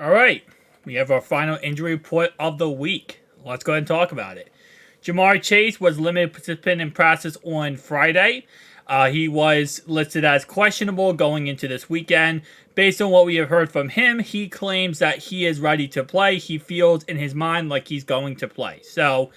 All right, we have our final injury report of the week. Let's go ahead and talk about it. Jamar Chase was limited participant in practice on Friday. He was listed as questionable going into this weekend. Based on what we have heard from him, he claims that he is ready to play. He feels in his mind like he's going to play. So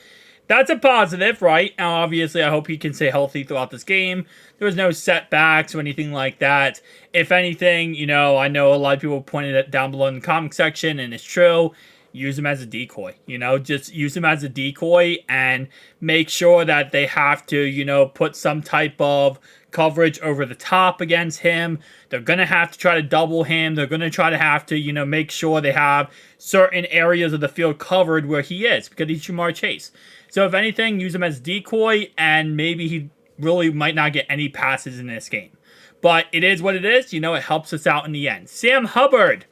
that's a positive, right? Now, obviously, I hope he can stay healthy throughout this game. There was no setbacks or anything like that. If anything, I know a lot of people pointed it down below in the comment section, and it's true. Use him as a decoy, just use him as a decoy and make sure that they have to, put some type of coverage over the top against him. They're going to have to try to double him. They're going to try to have to, make sure they have certain areas of the field covered where he is because he's Jamar Chase. So if anything, use him as decoy and maybe he really might not get any passes in this game. But it is what it is. It helps us out in the end. Sam Hubbard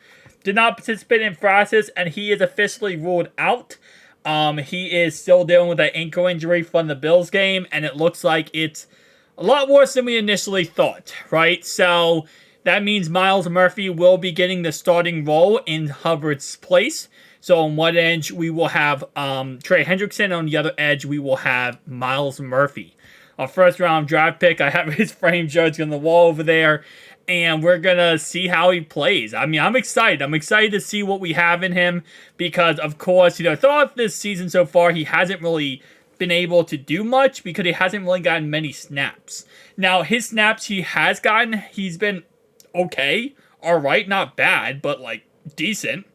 did not participate in practice, and he is officially ruled out. He is still dealing with an ankle injury from the Bills game, and it looks like it's a lot worse than we initially thought, right? So that means Myles Murphy will be getting the starting role in Hubbard's place. So on one edge, we will have Trey Hendrickson. On the other edge, we will have Myles Murphy. Our first round draft pick, I have his frame jersey on the wall over there. And we're going to see how he plays. I mean, I'm excited. I'm excited to see what we have in him because, of course, throughout this season so far, he hasn't really been able to do much because he hasn't really gotten many snaps. Now, his snaps he has gotten, he's been okay, all right, not bad, but, decent.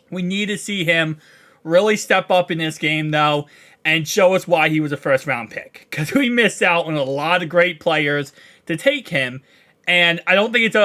We need to see him really step up in this game, though, and show us why he was a first-round pick because we missed out on a lot of great players to take him. And I don't think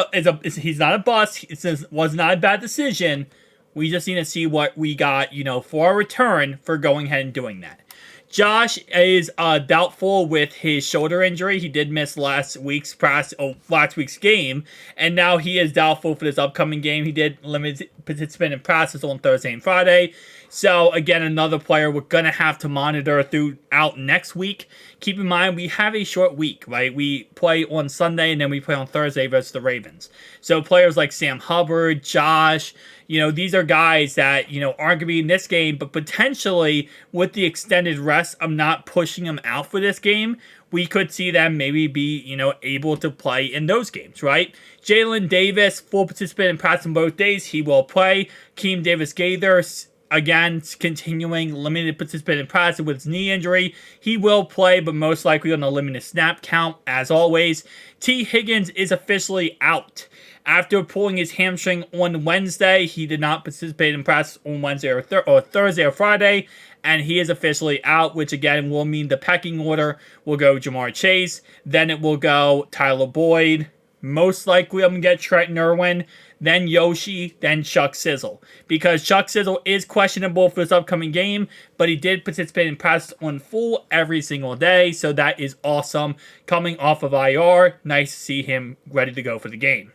he's not a bust. It was not a bad decision. We just need to see what we got, for a return for going ahead and doing that. Josh is doubtful with his shoulder injury. He did miss last week's game, and now he is doubtful for this upcoming game. He did limit participant in practice on Thursday and Friday. So, again, another player we're going to have to monitor throughout next week. Keep in mind, we have a short week, right? We play on Sunday, and then we play on Thursday versus the Ravens. So, players like Sam Hubbard, Josh, these are guys that, aren't going to be in this game, but potentially with the extended rest of not pushing them out for this game, we could see them maybe be, able to play in those games, right? Jalen Davis, full participant in practice on both days. He will play. Keem Davis-Gaither, again, continuing limited participant in practice with his knee injury. He will play, but most likely on a limited snap count, as always. T. Higgins is officially out. After pulling his hamstring on Wednesday, he did not participate in practice on Wednesday or Thursday or Friday, and he is officially out, which again will mean the pecking order will go Jamar Chase, then it will go Tyler Boyd, most likely I'm going to get Trenton Irwin, then Yoshi, then Chuck Sizzle. Because Chuck Sizzle is questionable for this upcoming game, but he did participate in practice on full every single day, so that is awesome. Coming off of IR, nice to see him ready to go for the game.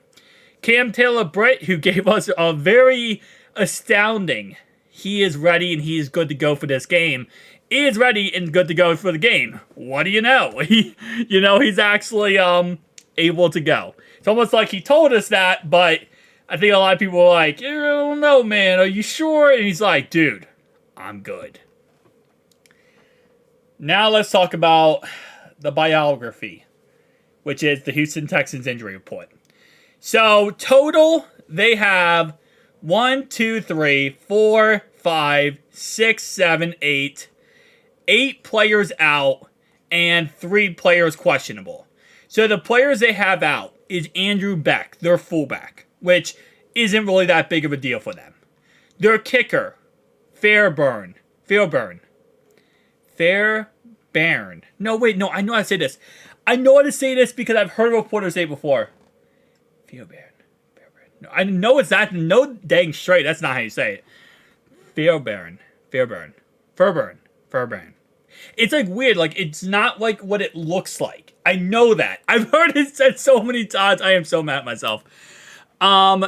Cam Taylor-Britt, who gave us a very astounding, he is ready and he is good to go for this game, is ready and good to go for the game. What do you know? He's actually able to go. It's almost like he told us that, but I think a lot of people are like, I don't know, man, are you sure? And he's like, dude, I'm good. Now let's talk about the biography, which is the Houston Texans injury report. So, total, they have 8 players out and 3 players questionable. So, the players they have out is Andrew Beck, their fullback, which isn't really that big of a deal for them. Their kicker, Fairbairn. No, wait, no, I know how to say this. I know how to say this because I've heard reporters say it before. Fairbairn. No, I know it's not. No dang straight. That's not how you say it. Fairbairn. It's weird. It's not like what it looks like. I know that. I've heard it said so many times. I am so mad at myself.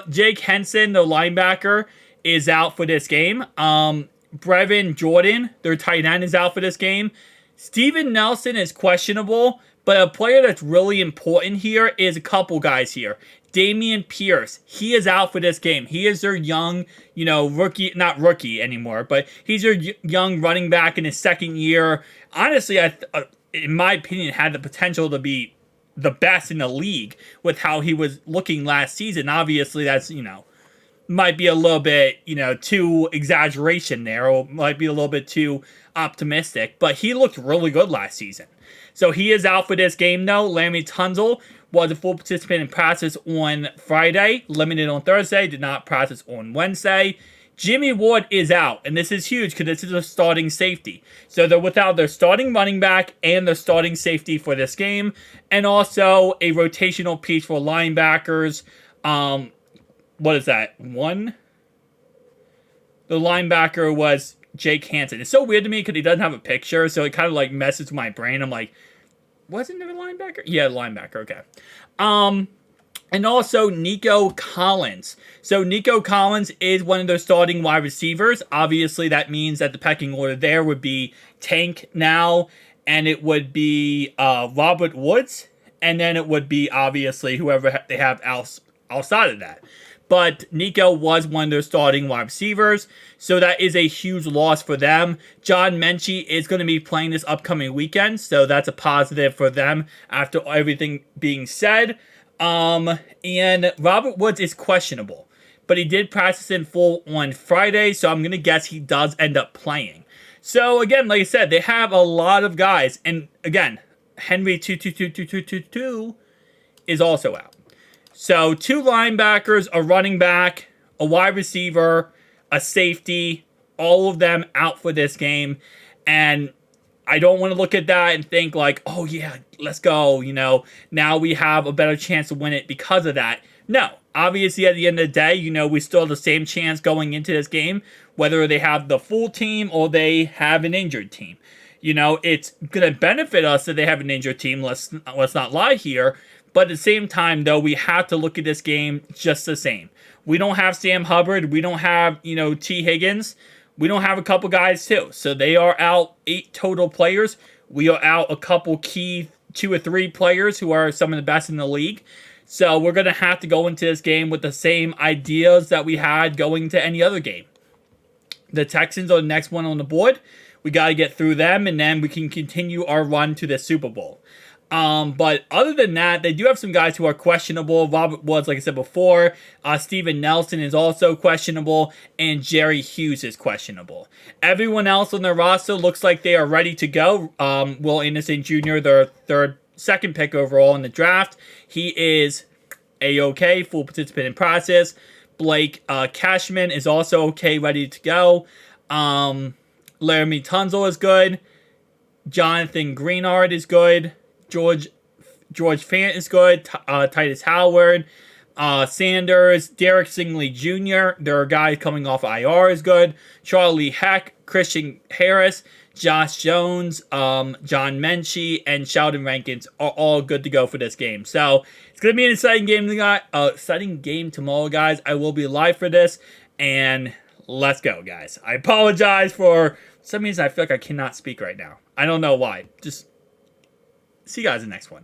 Jake Henson, the linebacker, is out for this game. Brevin Jordan, their tight end, is out for this game. Steven Nelson is questionable, But a player that's really important here is a couple guys here. Damian Pierce, he is out for this game. He is their young, rookie, not rookie anymore, but he's their young running back in his second year. Honestly, in my opinion, had the potential to be the best in the league with how he was looking last season. Obviously, that's, might be a little bit, too exaggeration there, or might be a little bit too optimistic, but he looked really good last season. So he is out for this game, though. Laremy Tunsil was a full participant in practice on Friday, limited on Thursday, did not practice on Wednesday. Jimmy Ward is out, and this is huge because this is a starting safety. So they're without their starting running back and their starting safety for this game, and also a rotational piece for linebackers. What is that? One? The linebacker was Jake Hansen. It's so weird to me because he doesn't have a picture, so it kind of like messes with my brain. I'm like, wasn't there a linebacker? Yeah, linebacker. Okay. And also Nico Collins. So Nico Collins is one of those starting wide receivers. Obviously, that means that the pecking order there would be Tank now, and it would be Robert Woods, and then it would be obviously whoever they have outside of that. But Nico was one of their starting wide receivers, so that is a huge loss for them. John Mechie is going to be playing this upcoming weekend, so that's a positive for them after everything being said. And Robert Woods is questionable, but he did practice in full on Friday, so I'm going to guess he does end up playing. So again, like I said, they have a lot of guys, and again, Henry 22222 is also out. So 2 linebackers, a running back, a wide receiver, a safety, all of them out for this game. And I don't want to look at that and think like, oh yeah, let's go. Now we have a better chance to win it because of that. No, obviously at the end of the day, we still have the same chance going into this game, whether they have the full team or they have an injured team. It's going to benefit us that they have an injured team. Let's not lie here. But at the same time, though, we have to look at this game just the same. We don't have Sam Hubbard. We don't have, T. Higgins. We don't have a couple guys, too. So they are out 8 total players. We are out a couple key 2 or 3 players who are some of the best in the league. So we're going to have to go into this game with the same ideas that we had going to any other game. The Texans are the next one on the board. We got to get through them, and then we can continue our run to the Super Bowl. But other than that, they do have some guys who are questionable. Robert Woods, like I said before. Steven Nelson is also questionable. And Jerry Hughes is questionable. Everyone else on their roster looks like they are ready to go. Will Anderson Jr., their second pick overall in the draft. He is A-OK, full participant in process. Blake Cashman is also okay, ready to go. Laremy Tunsil is good. Jonathan Greenard is good. George Fant is good. Titus Howard. Sanders. Derek Stingley Jr. There are guys coming off IR is good. Charlie Heck. Christian Harris. Josh Jones. John Mechie. And Sheldon Rankins are all good to go for this game. So it's going to be an exciting game tomorrow, guys. I will be live for this. And let's go, guys. I apologize for some reason I feel like I cannot speak right now. I don't know why. Just see you guys in the next one.